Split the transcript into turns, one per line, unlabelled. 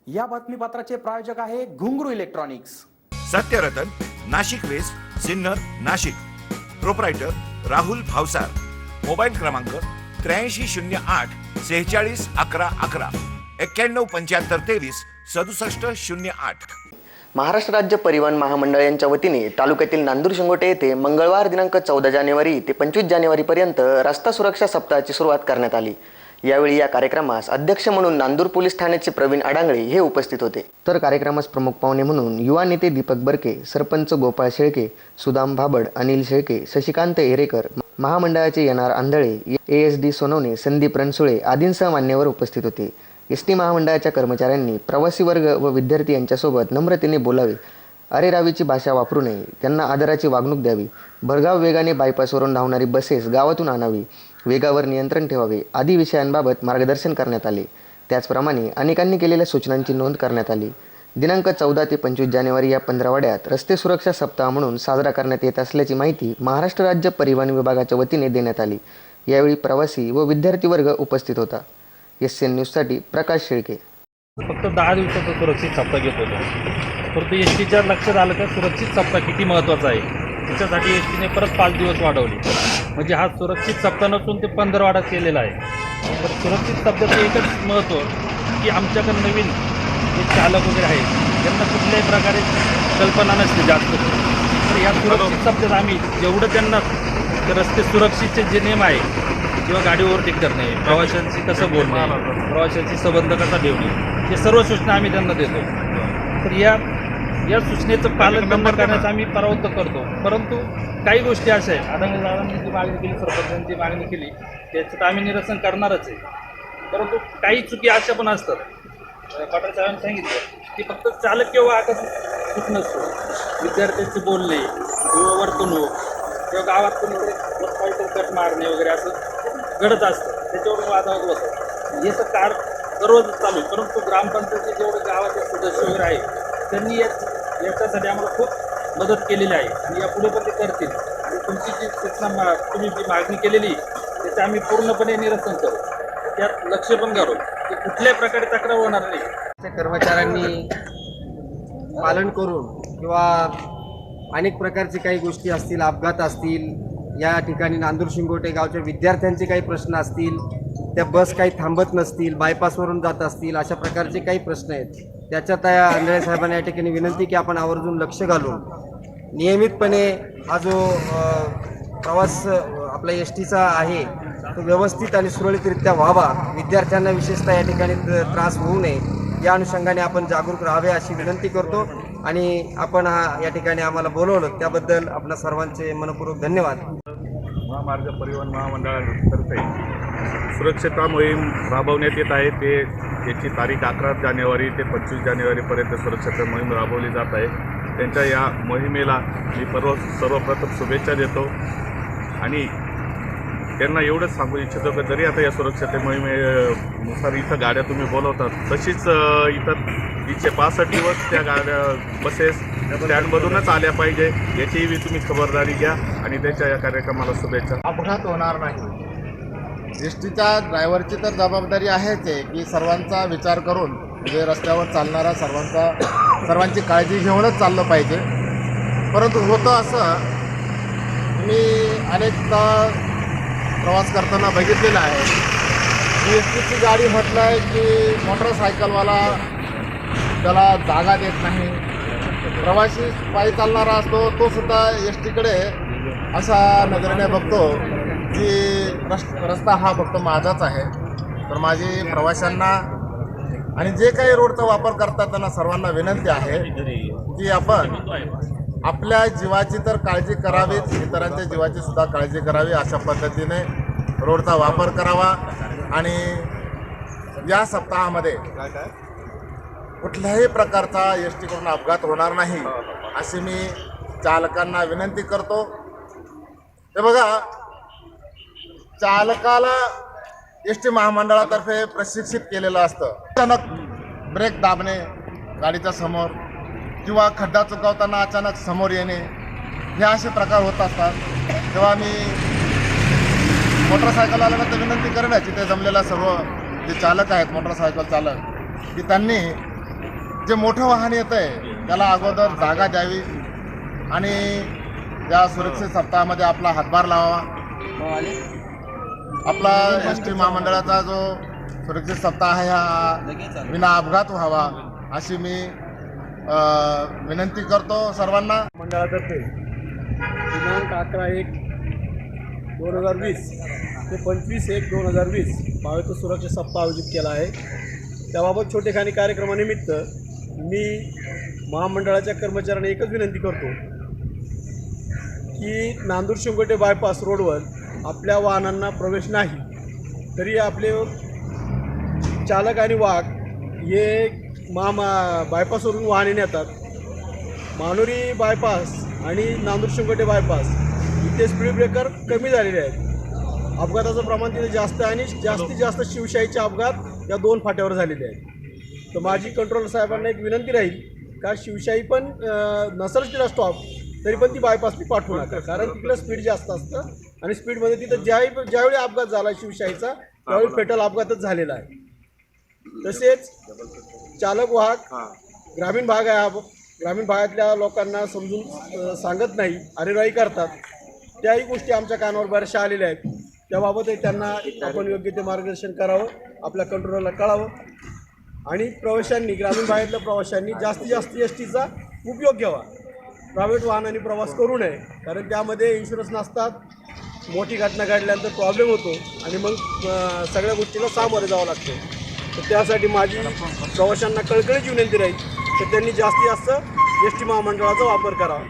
या बातमीपत्राचे प्रायोजक आहे Ghungru electronics.
Satyaratan, Nashik west, Sinnar, Nashik. Proprietor Rahul Bhavsar. Mobile क्रमांक 8308 46 11 11 91 75 23 67 08.
महाराष्ट्र राज्य परिवहन महामंडळ यांच्या वतीने तालुक्यातील नांदूर शिंगोटे येथे मंगळवार दिनांक 14 जानेवारी ते 25 जानेवारीपर्यंत रस्ता सुरक्षा सप्ताहाची सुरुवात करण्यात आली. यावेळी या कार्यक्रमास अध्यक्ष म्हणून नांदूर पोलीस ठाण्याचे प्रवीण अडांगळे हे उपस्थित होते. तर कार्यक्रमास प्रमुख पाहुणे म्हणून युवा नेते दीपक बर्के, सरपंच गोपाळ शेळके, सुदाम भाबड, अनिल शेळके, शशिकांत एरेकर, महामंडळाचे येणार आंधळे, ASD सोनवणे, संदीप रणसुळे आदींसह मान्यवर उपस्थित होते. एसटी महामंडळाच्या कर्मचाऱ्यांनी प्रवासी वर्ग व विद्यार्थी यांच्यासोबत नम्रतेने बोलावे, अरेरावीची भाषा वापरू नये, त्यांना आदराची वागणूक द्यावी, भरधाव वेगाने बायपासवरून धावणारी बसेस गावातून आणावी, वेगावर नियंत्रण ठेवावे आदी विषयांबाबत मार्गदर्शन करण्यात आले. त्याचप्रमाणे अनेकांनी केलेल्या सूचनांची नोंद करण्यात आली. दिनांक 14 ते 25 जानेवारी या पंधरवड्यात रस्ते सुरक्षा सप्ताह म्हणून साजरा करण्यात येत असल्याची माहिती महाराष्ट्र राज्य परिवहन विभागाच्या वतीने देण्यात आली. यावेळी प्रवासी व विद्यार्थी वर्ग उपस्थित होता. SN न्यूजसाठी प्रकाश शेळके.
फक्त 10 दिवसाचा सुरक्षित सप्ताह घेत होतो, परंतु एसटीच्या लक्षात आलं का सुरक्षित सप्ताह किती महत्त्वाचा आहे. त्याच्यासाठी एसटीने परत 5 दिवस वाढवले. म्हणजे हा सुरक्षित सप्ताह नसून ते 15 केलेला आहे. तर सुरक्षित सप्ताहाचं एकच महत्त्व की आमच्याकडे नवीन जे चालक वगैरे आहेत त्यांना कुठल्याही प्रकारे कल्पना नसते जास्त. तर या सुरक्षित सप्ताहात आम्ही जेवढं त्यांना रस्ते सुरक्षेचे जे नियम आहे किंवा गाडी ओव्हरटेक करणे, प्रवाशांशी कसं बोलणे, प्रवाशांशी संबंध कसा ठेवणे, हे सर्व सूचना आम्ही त्यांना देतो. तर या सूचनेचं पालन त्यांना करण्याचं आम्ही प्रवृत्त करतो. परंतु काही गोष्टी अशा आहेत, आढळरावांनी जी मागणी केली, सरपंचांची मागणी केली, त्याचं आम्ही निरसन करणारच आहे. परंतु काही चुकी अशा पण असतात. पाटील साहेबांनी सांगितलं की फक्त चालक किंवा आकर्षित चूक नसतो, विद्यार्थ्यांचे बोलणे किंवा वर्तणूक किंवा गावात कोणीतरी कट मारणे वगैरे असं घडत असतं, त्याच्यावरून वादावाद होतं. हे तर कार दररोज चालू आहे. परंतु ग्रामपंचायतीचे जेवढे गावाचे सदस्य वगैरे आहेत त्यांनी याच्यासाठी आम्हाला खूप मदत केलेली आहे आणि यापुढे पण ते करतील. आणि तुमची जी सूचना तुम्ही जी मागणी केलेली त्याचे आम्ही पूर्णपणे निरसन करू, त्यात लक्ष पण घालू की कुठल्याही प्रकारे तक्रार होणार नाही.
कर्मचाऱ्यांनी पालन करून किंवा अनेक प्रकारचे काही गोष्टी असतील, अपघात असतील, या ठिकाणी नांदूर शिंगोटे गावच्या विद्यार्थ्यांचे काही प्रश्न असतील, त्या बस काही थांबत नसतील, बायपासवरून जात असतील, अशा प्रकारचे काही प्रश्न आहेत. त्याच्यात आंधळे साहेबांना या ठिकाणी विनंती की आपण आवर्जून लक्ष घालून नियमितपणे हा जो प्रवास आपला एसटीचा आहे तो व्यवस्थित आणि सुरळीतरित्या व्हावा, विद्यार्थ्यांना विशेषतः या ठिकाणी त्रास होऊ नये या अनुषंगाने आपण जागरूक राहावे अशी विनंती करतो. आणि आपण या ठिकाणी आम्हाला बोलवलं त्याबद्दल आपल्या सर्वांचे मनपूर्वक धन्यवाद.
महामार्ग परिवहन महामंडळातर्फे सुरक्षता मोहीम राबवण्यात येत आहे. याची तारीख 11 जानेवारी ते 25 जानेवारीपर्यंत सुरक्षता मोहीम राबवली जात आहे. त्यांच्या या मोहिमेला मी सर्वप्रथम शुभेच्छा देतो आणि त्यांना एवढंच सांगू इच्छितो की जरी आता या सुरक्षता मोहिमेनुसार इथं गाड्या तुम्ही बोलवतात, तशीच इतर 365 दिवस त्या गाड्या बसेस स्टँडमधूनच आल्या पाहिजे याचीही तुम्ही खबरदारी घ्या आणि त्याच्या या कार्यक्रमाला शुभेच्छा.
अपघात होणार नाही. एसटीच्या ड्रायव्हरची तर जबाबदारी आहेच आहे की सर्वांचा विचार करून म्हणजे रस्त्यावर चालणारा सर्वांची काळजी घेऊनच चाललं पाहिजे. परंतु होतं असं, मी अनेकदा प्रवास करताना बघितलेलं आहे की एसटीची गाडी म्हटलं आहे की मोटरसायकलवाला त्याला जागा देत नाही. प्रवासी पायी चालणारा असतो तो सुद्धा एसटीकडे अशा नजरेने बघतो की रस्ता हा फक्त माझाच आहे. तर माझी प्रवाशांना आणि जे काही रोडचा वापर करतात त्यांना सर्वांना विनंती आहे की आपण आपल्या जीवाची तर काळजी करावीच, इतरांच्या जीवाची सुद्धा काळजी करावी. अशा पद्धतीने रोडचा वापर करावा आणि या सप्ताहामध्ये कुठल्याही प्रकारचा एसटीकडून अपघात होणार नाही अशी मी चालकांना विनंती करतो. हे बघा, चालकाला एसटी महामंडळातर्फे प्रशिक्षित केलेलं असतं. अचानक ब्रेक दाबणे गाडीच्या समोर किंवा खड्डा चुकवताना अचानक समोर येणे हे असे प्रकार होत असतात. तेव्हा मी मोटरसायकलवाल्यांना तर विनंती करण्याची ते जमलेल्या सर्व जे चालक आहेत मोटरसायकल चालक की त्यांनी जे मोठं वाहन येतं आहे त्याला अगोदर जागा द्यावी आणि या सुरक्षित सप्ताहामध्ये आपला हातभार लावावा. आपला एस.टी. महामंडळाचा जो सुरक्षित सप्ताह आहे हा विना अपघात व्हावा अशी मी विनंती करतो सर्वांना.
मंडळातर्फे दिनांक 11/1/2020 ते 25/1/2020 पावित्र्य सुरक्षा सप्ताह आयोजित केला आहे. त्याबाबत छोटेखानी कार्यक्रमानिमित्त मी महामंडळाच्या कर्मचाऱ्यांना एकच विनंती करतो की नांदूर शिंगोटे बायपास रोडवर आपल्या वाहनांना प्रवेश नाही, तरी आपले चालक आणि वाहक हे बायपासवरून वाहने नेतात. मानुरी बायपास आणि नांदूर शिंगोटे बायपास इथे स्पीड ब्रेकर कमी झालेले आहेत. अपघाताचं प्रमाण तिथे जास्त आणि जास्तीत जास्त शिवशाहीचे अपघात या 2 फाट्यावर झालेले आहेत. तर माझी कंट्रोलर साहेबांना एक विनंती राहील का शिवशाही पण नसेल तिला स्टॉप तरी पण ती बायपासनी पाठवू नका, कारण तिकडं स्पीड जास्त असतं आणि स्पीडमध्ये तिथं ज्यावेळी अपघात झाला शिवशाहीचा त्यावेळी फेटल अपघातच झालेला आहे. तसेच चालक वाहक ग्रामीण भाग आहे, हा ग्रामीण भागातल्या लोकांना समजून सांगत नाही, अरेराई करतात. त्याही गोष्टी आमच्या कानावर बऱ्याचशा आलेल्या आहेत. त्याबाबतही त्यांना आपण योग्य ते मार्गदर्शन करावं, आपल्या कंट्रोलरला कळावं आणि प्रवाशांनी ग्रामीण भागातल्या प्रवाशांनी जास्तीत जास्त एस.टीचा उपयोग घ्यावा. प्रायव्हेट वाहनाने प्रवास करू नये, कारण त्यामध्ये इन्शुरन्स नसतात, मोठी घटना घडल्यानंतर प्रॉब्लेम होतो आणि मग सगळ्या गोष्टीला सामोरे जावं लागतं. तर त्यासाठी माझी प्रवाशांना कळकळीची विनंती राहील तर त्यांनी जास्तीत जास्त एस.टी. महामंडळाचा वापर करावा.